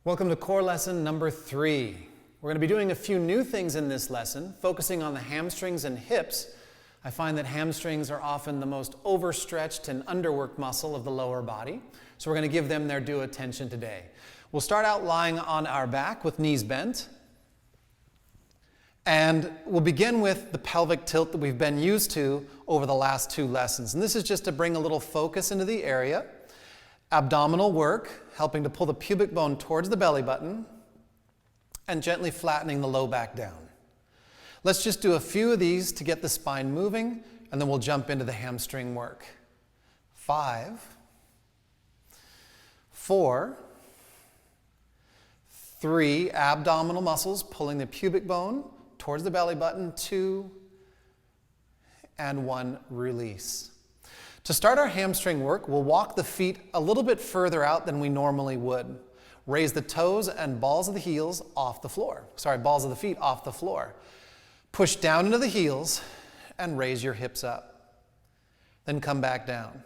Welcome to core lesson number 3. We're going to be doing a few new things in this lesson, focusing on the hamstrings and hips. I find that hamstrings are often the most overstretched and underworked muscle of the lower body, so we're going to give them their due attention today. We'll start out lying on our back with knees bent, and we'll begin with the pelvic tilt that we've been used to over the last 2 lessons. And this is just to bring a little focus into the area. Abdominal work, helping to pull the pubic bone towards the belly button and gently flattening the low back down. Let's just do a few of these to get the spine moving, and then we'll jump into the hamstring work. 5, 4, 3, abdominal muscles pulling the pubic bone towards the belly button, 2, and 1, release. To start our hamstring work, we'll walk the feet a little bit further out than we normally would. Raise the toes and balls of the heels off the floor. Balls of the feet off the floor. Push down into the heels and raise your hips up. Then come back down.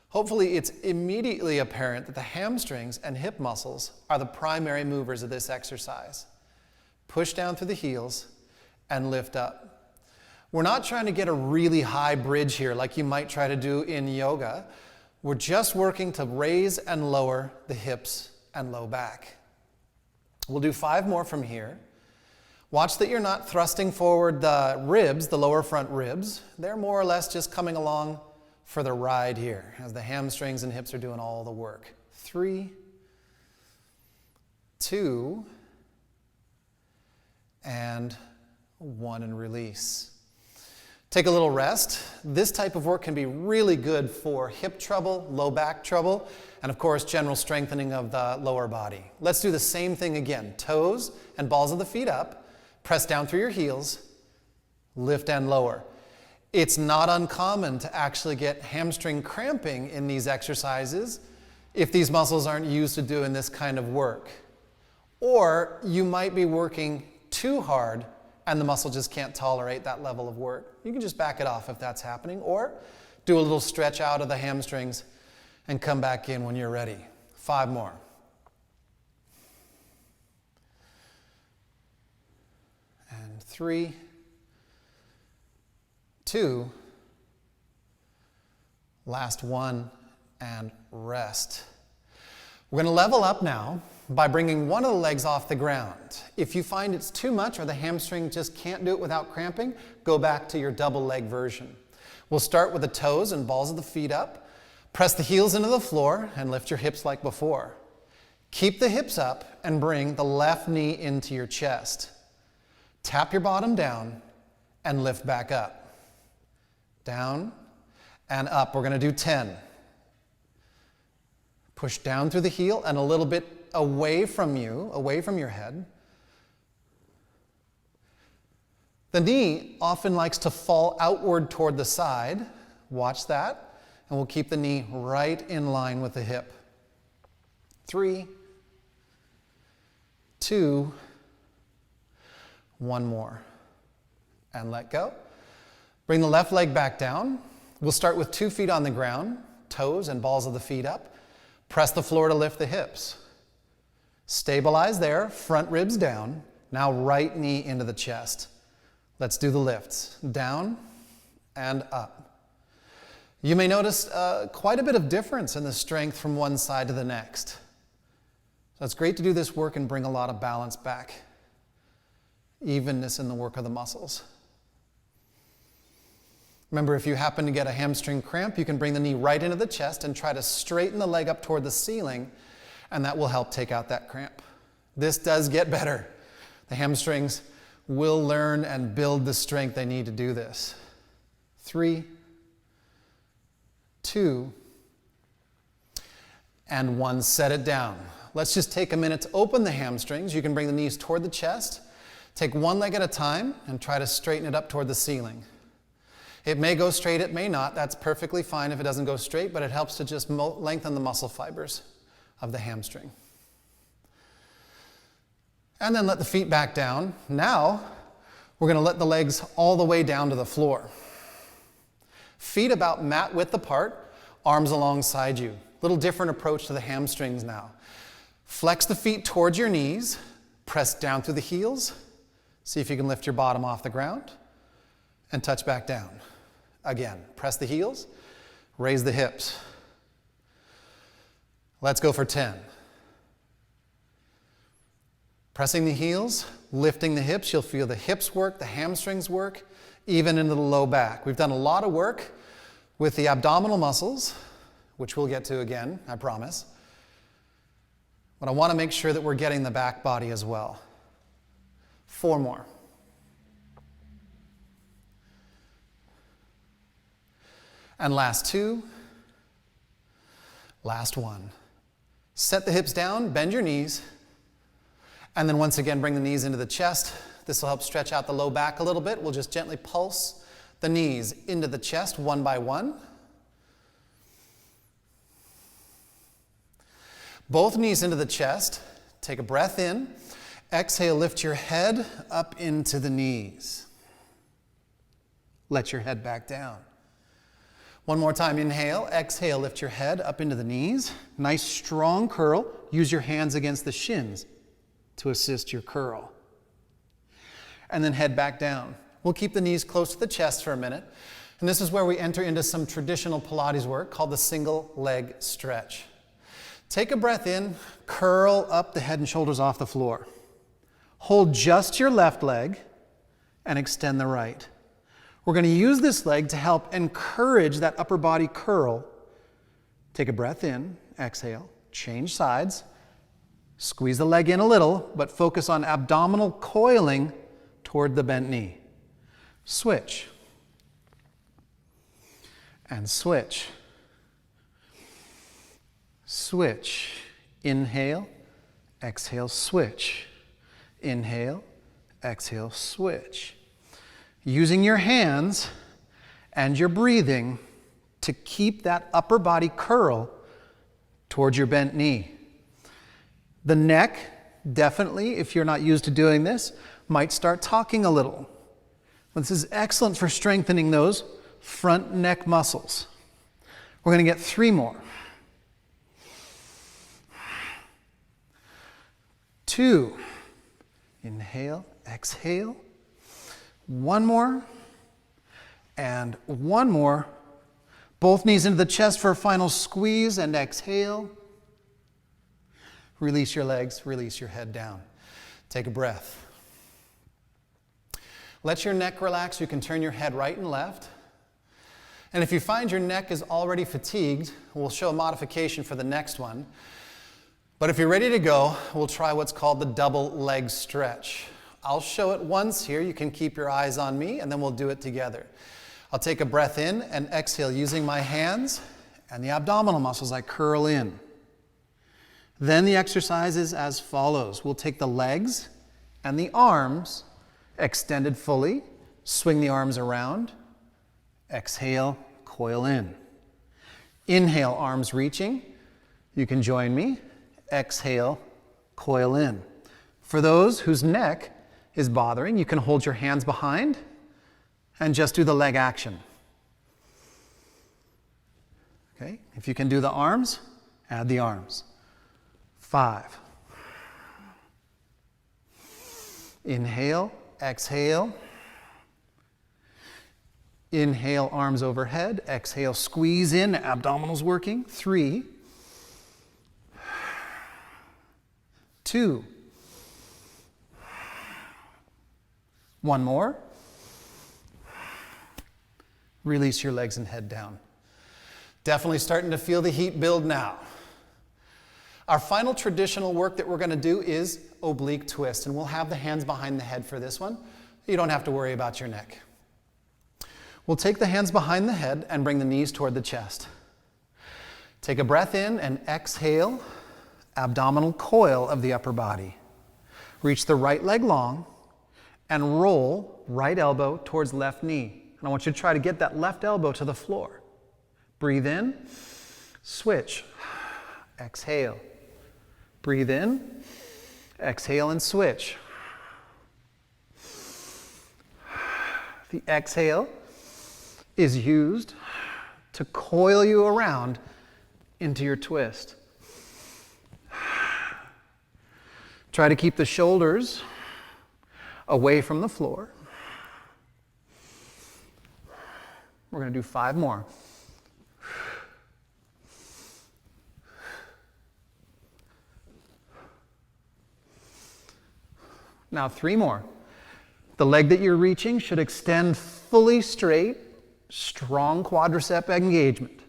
Hopefully it's immediately apparent that the hamstrings and hip muscles are the primary movers of this exercise. Push down through the heels and lift up. We're not trying to get a really high bridge here like you might try to do in yoga. We're just working to raise and lower the hips and low back. We'll do 5 more from here. Watch that you're not thrusting forward the ribs, the lower front ribs. They're more or less just coming along for the ride here as the hamstrings and hips are doing all the work. 3, 2, and 1, and release. Take a little rest. This type of work can be really good for hip trouble, low back trouble, and of course, general strengthening of the lower body. Let's do the same thing again. Toes and balls of the feet up. Press down through your heels. Lift and lower. It's not uncommon to actually get hamstring cramping in these exercises if these muscles aren't used to doing this kind of work. Or you might be working too hard and the muscle just can't tolerate that level of work. You can just back it off if that's happening, or do a little stretch out of the hamstrings and come back in when you're ready. 5 more. And 3, 2, last 1, and rest. We're going to level up now by bringing one of the legs off the ground. If you find it's too much or the hamstring just can't do it without cramping, go back to your double leg version. We'll start with the toes and balls of the feet up. Press the heels into the floor and lift your hips like before. Keep the hips up and bring the left knee into your chest. Tap your bottom down and lift back up. Down and up. We're going to do 10. Push down through the heel and a little bit away from you, away from your head. The knee often likes to fall outward toward the side. Watch that. And we'll keep the knee right in line with the hip. 3, 2, 1 more. And let go. Bring the left leg back down. We'll start with 2 feet on the ground, toes and balls of the feet up. Press the floor to lift the hips. Stabilize there, front ribs down. Now right knee into the chest. Let's do the lifts. Down and up. You may notice quite a bit of difference in the strength from one side to the next. So it's great to do this work and bring a lot of balance back. Evenness in the work of the muscles. Remember, if you happen to get a hamstring cramp, you can bring the knee right into the chest and try to straighten the leg up toward the ceiling, and that will help take out that cramp. This does get better. The hamstrings will learn and build the strength they need to do this. 3, 2, and 1. Set it down. Let's just take a minute to open the hamstrings. You can bring the knees toward the chest. Take one leg at a time and try to straighten it up toward the ceiling. It may go straight, it may not. That's perfectly fine if it doesn't go straight, but it helps to just lengthen the muscle fibers of the hamstring. And then let the feet back down. Now, we're going to let the legs all the way down to the floor. Feet about mat width apart, arms alongside you. Little different approach to the hamstrings now. Flex the feet towards your knees. Press down through the heels. See if you can lift your bottom off the ground and touch back down. Again, press the heels, raise the hips. Let's go for 10. Pressing the heels, lifting the hips. You'll feel the hips work, the hamstrings work, even into the low back. We've done a lot of work with the abdominal muscles, which we'll get to again, I promise. But I want to make sure that we're getting the back body as well. 4 more. And last 2. Last 1. Set the hips down, bend your knees, and then once again bring the knees into the chest. This will help stretch out the low back a little bit. We'll just gently pulse the knees into the chest one by one. Both knees into the chest. Take a breath in. Exhale, lift your head up into the knees. Let your head back down. One more time, inhale. Exhale, lift your head up into the knees. Nice strong curl. Use your hands against the shins to assist your curl. And then head back down. We'll keep the knees close to the chest for a minute. And this is where we enter into some traditional Pilates work called the single leg stretch. Take a breath in, curl up the head and shoulders off the floor. Hold just your left leg and extend the right. We're going to use this leg to help encourage that upper body curl. Take a breath in, exhale, change sides. Squeeze the leg in a little, but focus on abdominal coiling toward the bent knee. Switch. And switch. Switch. Inhale, exhale, switch. Inhale, exhale, switch. Using your hands and your breathing to keep that upper body curl towards your bent knee. The neck, definitely, if you're not used to doing this, might start talking a little. But this is excellent for strengthening those front neck muscles. We're going to get 3 more. 2. Inhale, exhale. 1 more. And 1 more. Both knees into the chest for a final squeeze and exhale. Release your legs, release your head down. Take a breath. Let your neck relax. You can turn your head right and left. And if you find your neck is already fatigued, we'll show a modification for the next one. But if you're ready to go, we'll try what's called the double leg stretch. I'll show it once here. You can keep your eyes on me, and then we'll do it together. I'll take a breath in and exhale using my hands and the abdominal muscles. I curl in. Then the exercise is as follows. We'll take the legs and the arms extended fully. Swing the arms around. Exhale, coil in. Inhale, arms reaching. You can join me. Exhale, coil in. For those whose neck is bothering, you can hold your hands behind and just do the leg action. Okay? If you can do the arms, add the arms. 5. Inhale, exhale. Inhale, arms overhead. Exhale, squeeze in, abdominals working. 3. 2. 1 more. Release your legs and head down. Definitely starting to feel the heat build now. Our final traditional work that we're going to do is oblique twist, and we'll have the hands behind the head for this one. You don't have to worry about your neck. We'll take the hands behind the head and bring the knees toward the chest. Take a breath in and exhale, abdominal coil of the upper body. Reach the right leg long and roll right elbow towards left knee. And I want you to try to get that left elbow to the floor. Breathe in, switch, exhale. Breathe in, exhale and switch. The exhale is used to coil you around into your twist. Try to keep the shoulders away from the floor. We're going to do 5 more. Now 3 more. The leg that you're reaching should extend fully straight, strong quadricep engagement.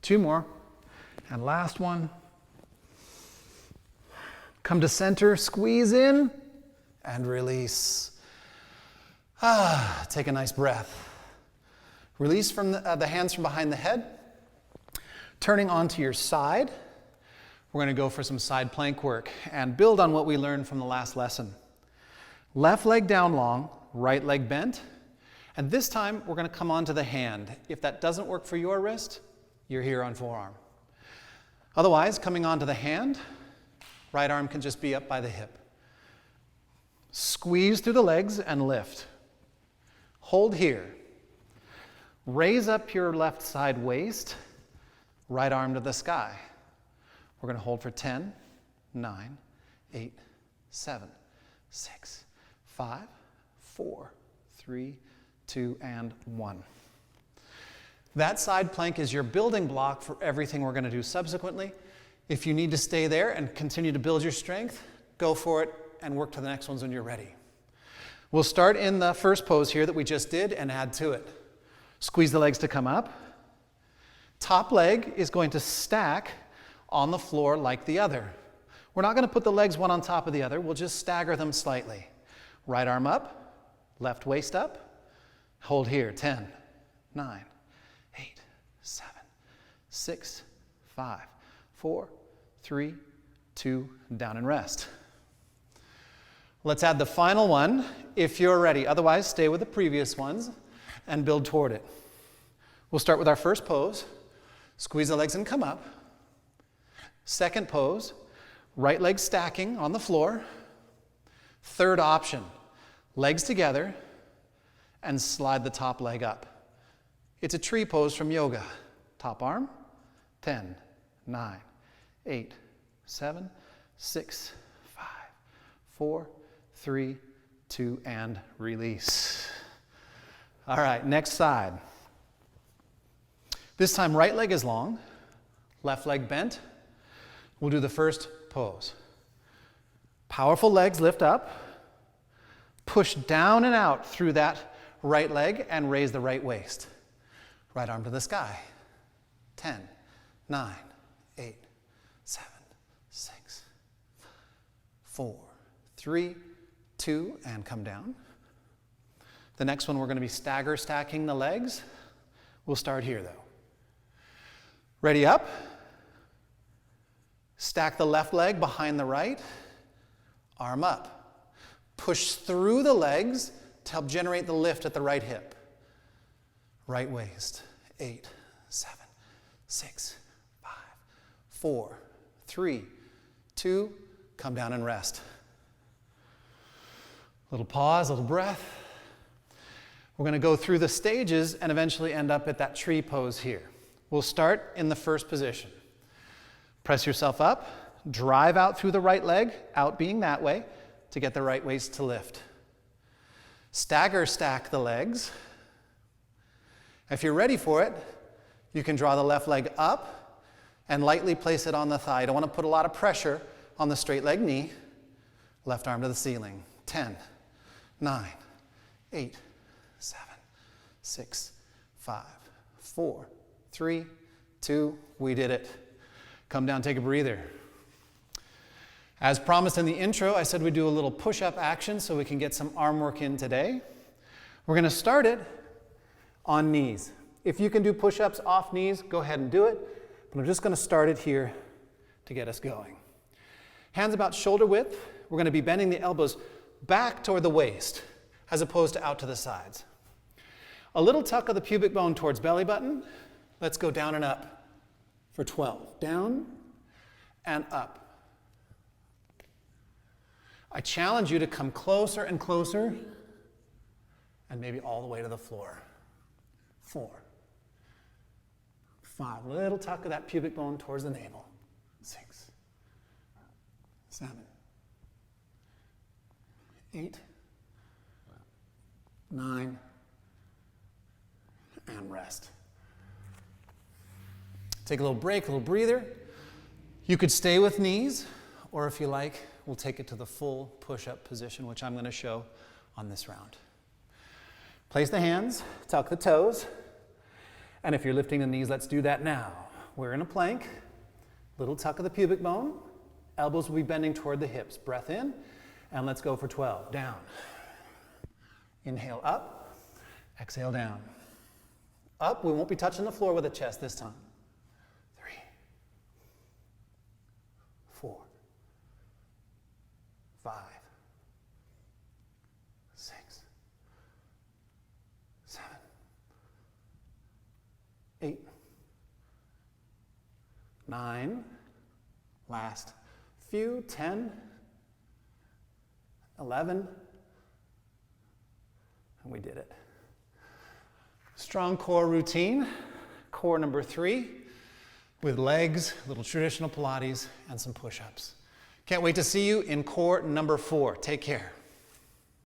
2 more. And last one. Come to center, squeeze in, and release. Take a nice breath. Release from the hands from behind the head. Turning onto your side. We're going to go for some side plank work and build on what we learned from the last lesson. Left leg down long, right leg bent. And this time, we're going to come onto the hand. If that doesn't work for your wrist, you're here on forearm. Otherwise, coming onto the hand, right arm can just be up by the hip. Squeeze through the legs and lift. Hold here. Raise up your left side waist, right arm to the sky. We're going to hold for 10, 9, 8, 7, 6, 5, 4, 3, 2, and 1. That side plank is your building block for everything we're going to do subsequently. If you need to stay there and continue to build your strength, go for it and work to the next ones when you're ready. We'll start in the first pose here that we just did and add to it. Squeeze the legs to come up. Top leg is going to stack on the floor like the other. We're not going to put the legs one on top of the other. We'll just stagger them slightly. Right arm up, left waist up. Hold here, 10, 9, 8, 7, 6, 5, 4, 3, 2, down and rest. Let's add the final one if you're ready. Otherwise, stay with the previous ones and build toward it. We'll start with our first pose. Squeeze the legs and come up. Second pose, right leg stacking on the floor. Third option, legs together and slide the top leg up. It's a tree pose from yoga. Top arm, 10, 9, 8, 7, 6, 5, 4, 3, 2, and release. All right, next side. This time right leg is long, left leg bent. We'll do the first pose. Powerful legs lift up, push down and out through that right leg and raise the right waist. Right arm to the sky. 10, 9, 8, 7, 6, 4, 3, 2, and come down. The next one we're going to be stacking the legs. We'll start here though. Ready up. Stack the left leg behind the right, arm up. Push through the legs to help generate the lift at the right hip. Right waist, 8, 7, 6, 5, 4, 3, 2, come down and rest. Little pause, little breath. We're going to go through the stages and eventually end up at that tree pose here. We'll start in the first position. Press yourself up, drive out through the right leg, out being that way, to get the right waist to lift. Stagger stack the legs. If you're ready for it, you can draw the left leg up and lightly place it on the thigh. You don't want to put a lot of pressure on the straight leg knee. Left arm to the ceiling. 10, 9, 8, 7, 6, 5, 4, 3, 2, we did it. Come down, take a breather. As promised in the intro, I said we'd do a little push-up action so we can get some arm work in today. We're going to start it on knees. If you can do push-ups off knees, go ahead and do it. But I'm just going to start it here to get us going. Hands about shoulder width. We're going to be bending the elbows back toward the waist as opposed to out to the sides. A little tuck of the pubic bone towards belly button. Let's go down and up for 12. Down and up. I challenge you to come closer and closer and maybe all the way to the floor. 4, 5. Little tuck of that pubic bone towards the navel. 6. 7, 8, 9, and rest. Take a little break, a little breather. You could stay with knees, or if you like, we'll take it to the full push-up position, which I'm going to show on this round. Place the hands, tuck the toes, and if you're lifting the knees, let's do that now. We're in a plank, little tuck of the pubic bone, elbows will be bending toward the hips. Breath in, and let's go for 12. Down. Inhale up, exhale down. Up, we won't be touching the floor with the chest this time. 3, 4, 5, 6, 7, 8, 9, last few, 10, 11, and we did it. Strong core routine, core number 3, with legs, a little traditional Pilates, and some push-ups. Can't wait to see you in core number 4. Take care.